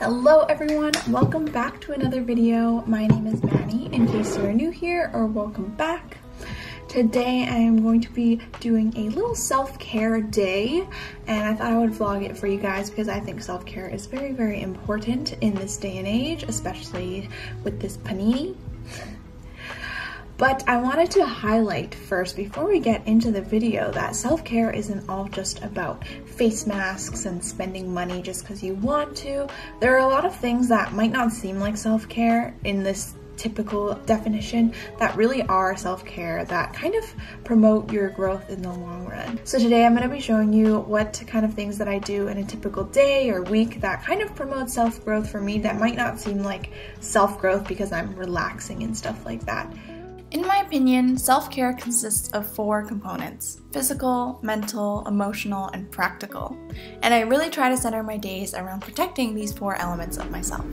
Hello everyone, welcome back to another video. My name is Manny, in case you're new here, or welcome back. Today I am going to be doing a little self-care day, and I thought I would vlog it for you guys because I think self-care is very, very important in this day and age, especially with this panini. But I wanted to highlight first, before we get into the video, that self-care isn't all just about face masks and spending money just because you want to. There are a lot of things that might not seem like self-care in this typical definition that really are self-care, that kind of promote your growth in the long run. So today I'm going to be showing you what kind of things that I do in a typical day or week that kind of promote self-growth for me that might not seem like self-growth because I'm relaxing and stuff like that. In my opinion, self-care consists of 4 components: physical, mental, emotional, and practical. And I really try to center my days around protecting these 4 elements of myself.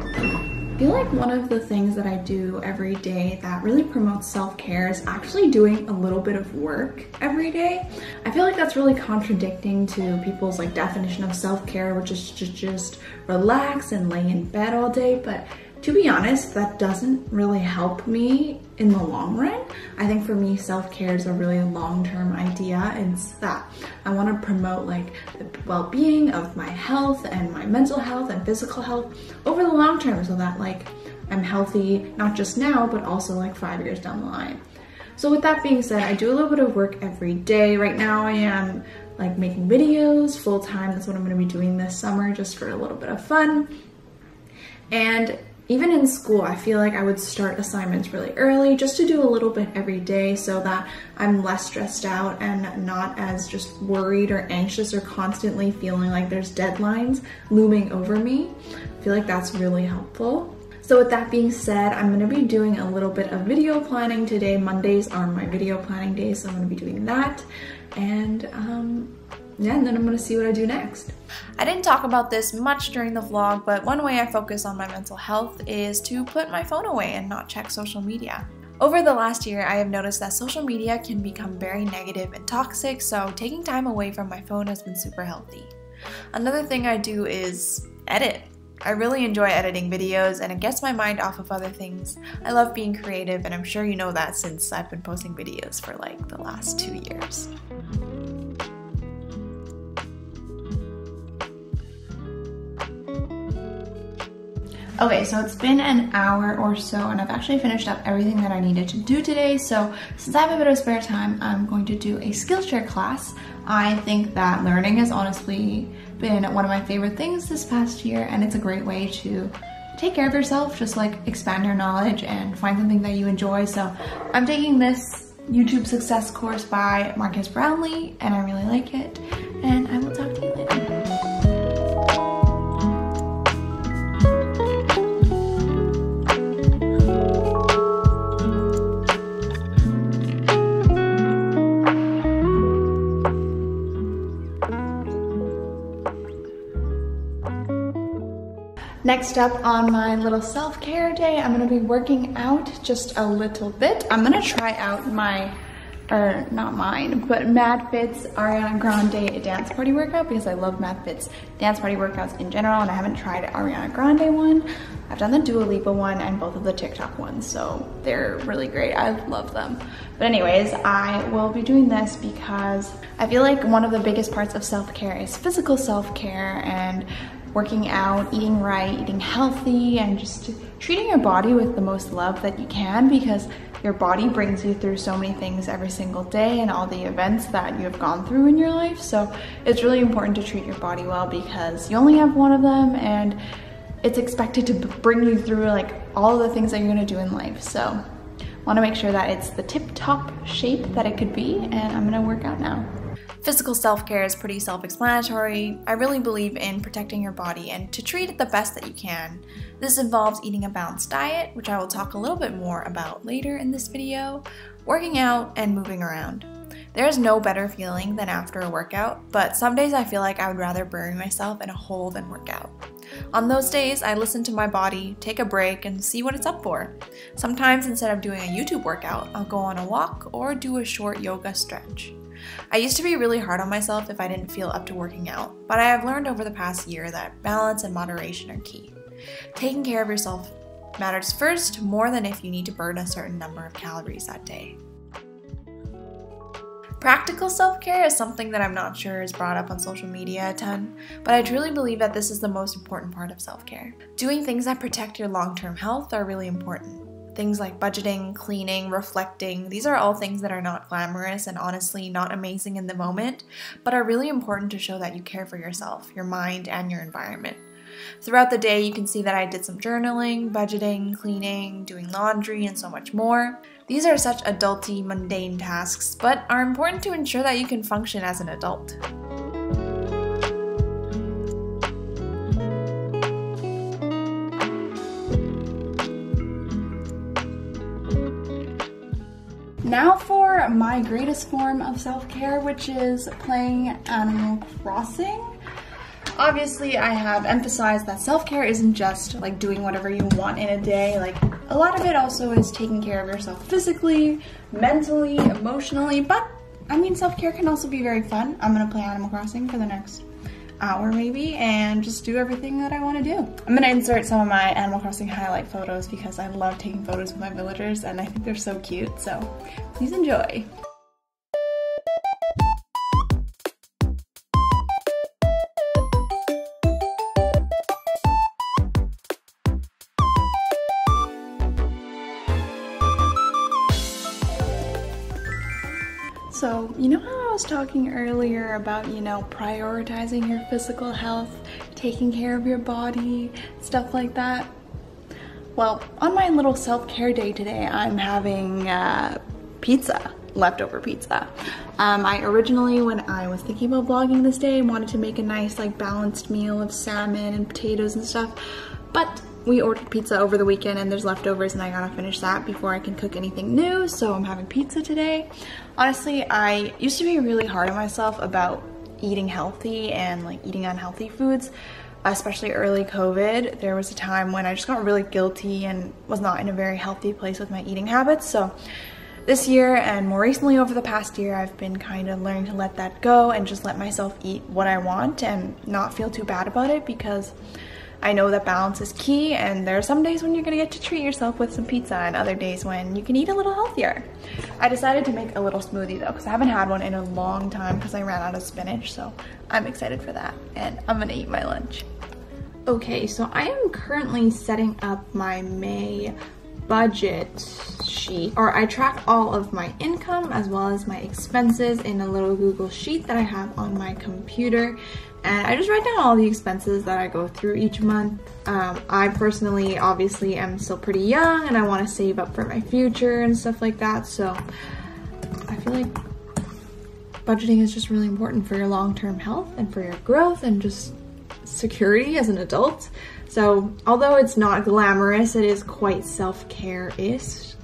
I feel like one of the things that I do every day that really promotes self-care is actually doing a little bit of work every day. I feel like that's really contradicting to people's definition of self-care, which is just relax and lay in bed all day, but to be honest, that doesn't really help me in the long run. I think for me, self-care is a really long-term idea. It's that I want to promote the well-being of my health and my mental health and physical health over the long term, so that I'm healthy, not just now, but also 5 years down the line. So with that being said, I do a little bit of work every day. Right now I am making videos full-time. That's what I'm going to be doing this summer, just for a little bit of fun. And even in school, I feel like I would start assignments really early just to do a little bit every day so that I'm less stressed out and not as just worried or anxious or constantly feeling like there's deadlines looming over me. I feel like that's really helpful. So with that being said, I'm going to be doing a little bit of video planning today. Mondays are my video planning days, so I'm going to be doing that. And yeah, and then I'm gonna see what I do next. I didn't talk about this much during the vlog, but one way I focus on my mental health is to put my phone away and not check social media. Over the last year, I have noticed that social media can become very negative and toxic, so taking time away from my phone has been super healthy. Another thing I do is edit. I really enjoy editing videos, and it gets my mind off of other things. I love being creative, and I'm sure you know that since I've been posting videos for the last 2 years. Okay, so it's been an hour or so, and I've actually finished up everything that I needed to do today. So since I have a bit of spare time, I'm going to do a Skillshare class. I think that learning has honestly been one of my favorite things this past year, and it's a great way to take care of yourself, just expand your knowledge and find something that you enjoy. So I'm taking this YouTube success course by Marcus Brownlee, and I really like it, and I will talk to you later. Next up on my little self-care day, I'm gonna be working out just a little bit. I'm gonna try out not mine, but Mad Fit's Ariana Grande dance party workout because I love Mad Fit's dance party workouts in general, and I haven't tried Ariana Grande one. I've done the Dua Lipa one and both of the TikTok ones, so they're really great. I love them. But anyways, I will be doing this because I feel like one of the biggest parts of self-care is physical self-care, and working out, eating right, eating healthy, and just treating your body with the most love that you can, because your body brings you through so many things every single day and all the events that you have gone through in your life. So it's really important to treat your body well because you only have one of them, and it's expected to bring you through all the things that you're gonna do in life. So I wanna make sure that it's the tip-top shape that it could be, and I'm gonna work out now. Physical self-care is pretty self-explanatory. I really believe in protecting your body and to treat it the best that you can. This involves eating a balanced diet, which I will talk a little bit more about later in this video, working out, and moving around. There is no better feeling than after a workout, but some days I feel like I would rather bury myself in a hole than work out. On those days, I listen to my body, take a break, and see what it's up for. Sometimes instead of doing a YouTube workout, I'll go on a walk or do a short yoga stretch. I used to be really hard on myself if I didn't feel up to working out, but I have learned over the past year that balance and moderation are key. Taking care of yourself matters first, more than if you need to burn a certain number of calories that day. Practical self-care is something that I'm not sure is brought up on social media a ton, but I truly believe that this is the most important part of self-care. Doing things that protect your long-term health are really important. Things like budgeting, cleaning, reflecting, these are all things that are not glamorous and honestly not amazing in the moment, but are really important to show that you care for yourself, your mind, and your environment. Throughout the day, you can see that I did some journaling, budgeting, cleaning, doing laundry, and so much more. These are such adulty, mundane tasks, but are important to ensure that you can function as an adult. Now for my greatest form of self-care, which is playing Animal Crossing. Obviously, I have emphasized that self-care isn't just like doing whatever you want in a day. Like, a lot of it also is taking care of yourself physically, mentally, emotionally, but I mean, self-care can also be very fun. I'm gonna play Animal Crossing for the next hour maybe and just do everything that I want to do. I'm gonna insert some of my Animal Crossing highlight photos because I love taking photos with my villagers and I think they're so cute, so please enjoy. So, you know how I was talking earlier about, prioritizing your physical health, taking care of your body, stuff like that? Well, on my little self-care day today, I'm having pizza, leftover pizza. I originally, when I was thinking about vlogging this day, wanted to make a nice, balanced meal of salmon and potatoes and stuff, but we ordered pizza over the weekend and there's leftovers and I gotta finish that before I can cook anything new, so I'm having pizza today. Honestly, I used to be really hard on myself about eating healthy and eating unhealthy foods, especially early COVID. There was a time when I just got really guilty and was not in a very healthy place with my eating habits, so this year and more recently over the past year, I've been kind of learning to let that go and just let myself eat what I want and not feel too bad about it, because I know that balance is key, and there are some days when you're gonna get to treat yourself with some pizza and other days when you can eat a little healthier. I decided to make a little smoothie though, because I haven't had one in a long time because I ran out of spinach, so I'm excited for that and I'm gonna eat my lunch. Okay, so I am currently setting up my May budget sheet, or I track all of my income as well as my expenses in a little Google sheet that I have on my computer. And I just write down all the expenses that I go through each month. I personally, obviously, am still pretty young and I want to save up for my future and stuff like that. So I feel like budgeting is just really important for your long-term health and for your growth and just security as an adult. So although it's not glamorous, it is quite self-care-ish.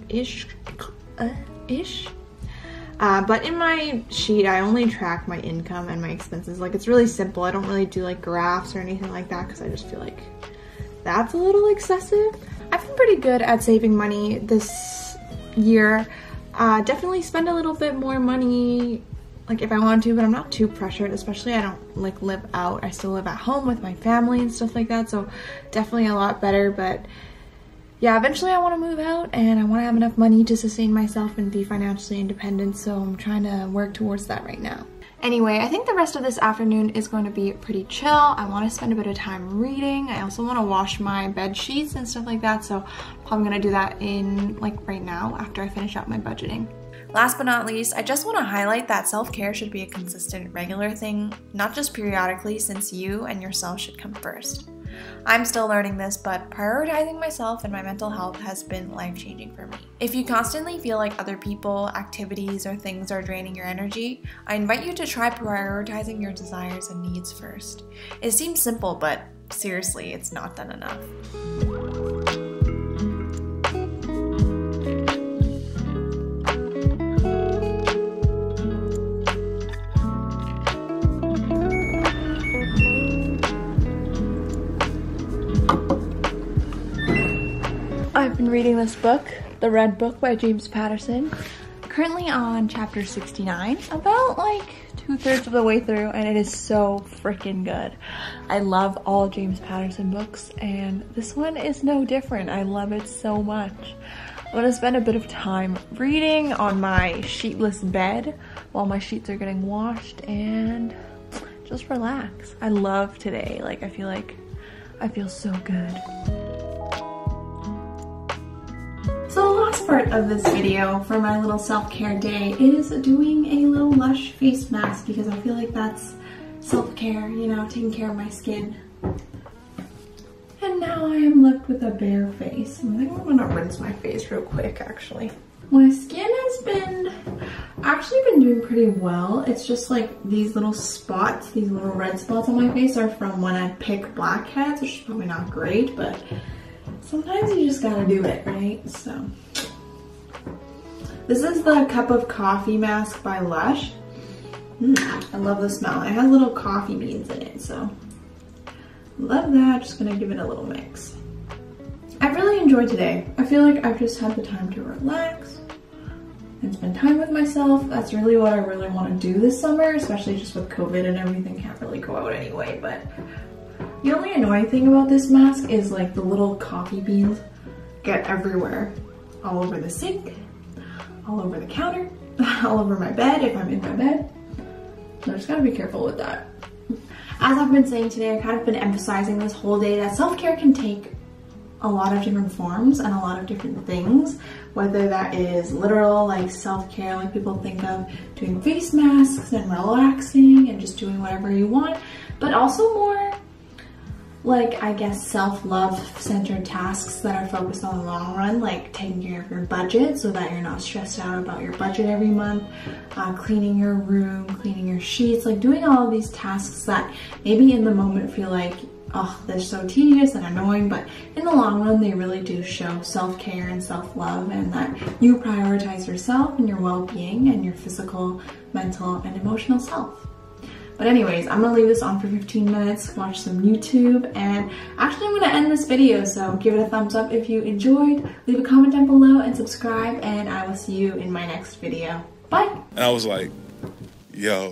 But in my sheet, I only track my income and my expenses. It's really simple. I don't really do graphs or anything like that because I just feel like that's a little excessive. I've been pretty good at saving money this year. Definitely spend a little bit more money if I want to, but I'm not too pressured, especially I don't live out. I still live at home with my family and stuff like that, so definitely a lot better. But yeah, eventually I want to move out and I want to have enough money to sustain myself and be financially independent, so I'm trying to work towards that right now. Anyway, I think the rest of this afternoon is going to be pretty chill. I want to spend a bit of time reading. I also want to wash my bed sheets and stuff like that, so I'm probably going to do that in right now after I finish up my budgeting. Last but not least, I just want to highlight that self-care should be a consistent, regular thing, not just periodically, since you and yourself should come first. I'm still learning this, but prioritizing myself and my mental health has been life-changing for me. If you constantly feel like other people, activities, or things are draining your energy, I invite you to try prioritizing your desires and needs first. It seems simple, but seriously, it's not done enough. I've been reading this book, The Red Book by James Patterson. currently on chapter 69, about like 2/3 of the way through, and it is so freaking good. I love all James Patterson books, and this one is no different. I love it so much. I'm gonna spend a bit of time reading on my sheetless bed while my sheets are getting washed and just relax. I love today. Like, I feel so good. So the last part of this video for my little self-care day is doing a little Lush face mask, because I feel like that's self-care, you know, taking care of my skin. And now I am left with a bare face. I think I'm gonna rinse my face real quick, actually. My skin has actually been doing pretty well. It's just like these little spots, these little red spots on my face are from when I pick blackheads, which is probably not great, but sometimes you just gotta do it, right? So, this is the cup of coffee mask by Lush. I love the smell. It has little coffee beans in it, so love that. Just gonna give it a little mix. I've really enjoyed today. I feel like I've just had the time to relax and spend time with myself. That's really what I really want to do this summer, especially just with COVID and everything. Can't really go out anyway, but the only annoying thing about this mask is like the little coffee beans get everywhere. All over the sink, all over the counter, all over my bed if I'm in my bed. So I just gotta be careful with that. As I've been saying today, I've kind of been emphasizing this whole day that self-care can take a lot of different forms and a lot of different things, whether that is literal, like self-care, like people think of doing face masks and relaxing and just doing whatever you want, but also more like, I guess, self-love centered tasks that are focused on the long run, like taking care of your budget so that you're not stressed out about your budget every month, cleaning your room, cleaning your sheets, like doing all of these tasks that maybe in the moment feel like, oh, they're so tedious and annoying, but in the long run, they really do show self-care and self-love, and that you prioritize yourself and your well-being and your physical, mental, and emotional self. But anyways, I'm gonna leave this on for 15 minutes, watch some YouTube, and actually I'm gonna end this video, so give it a thumbs up if you enjoyed, leave a comment down below, and subscribe, and I will see you in my next video. Bye! And I was like, yo.